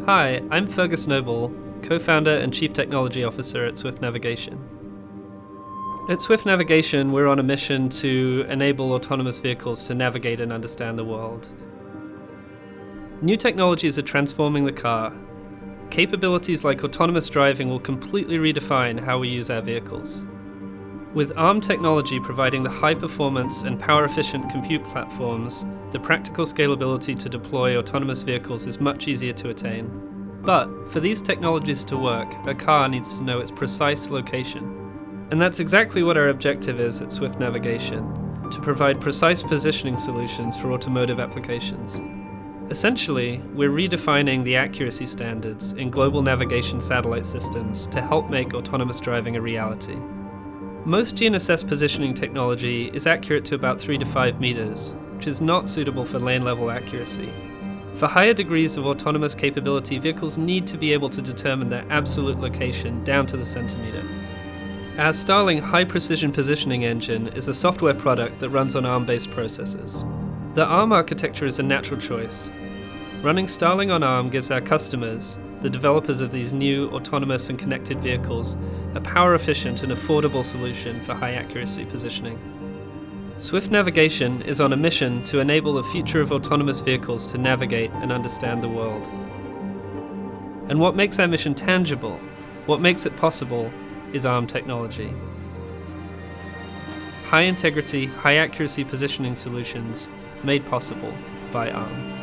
Hi, I'm Fergus Noble, co-founder and chief technology officer at Swift Navigation. At Swift Navigation, we're on a mission to enable autonomous vehicles to navigate and understand the world. New technologies are transforming the car. Capabilities like autonomous driving will completely redefine how we use our vehicles. With ARM technology providing the high-performance and power-efficient compute platforms, the practical scalability to deploy autonomous vehicles is much easier to attain. But for these technologies to work, a car needs to know its precise location. And that's exactly what our objective is at Swift Navigation, to provide precise positioning solutions for automotive applications. Essentially, we're redefining the accuracy standards in global navigation satellite systems to help make autonomous driving a reality. Most GNSS positioning technology is accurate to about 3 to 5 meters, which is not suitable for lane-level accuracy. For higher degrees of autonomous capability, vehicles need to be able to determine their absolute location down to the centimeter. Our Starling high-precision positioning engine is a software product that runs on ARM-based processors. The ARM architecture is a natural choice. Running Starling on ARM gives our customers, the developers of these new autonomous and connected vehicles, a power-efficient and affordable solution for high-accuracy positioning. Swift Navigation is on a mission to enable the future of autonomous vehicles to navigate and understand the world. And what makes our mission tangible, what makes it possible, is ARM technology. High-integrity, high-accuracy positioning solutions made possible by ARM.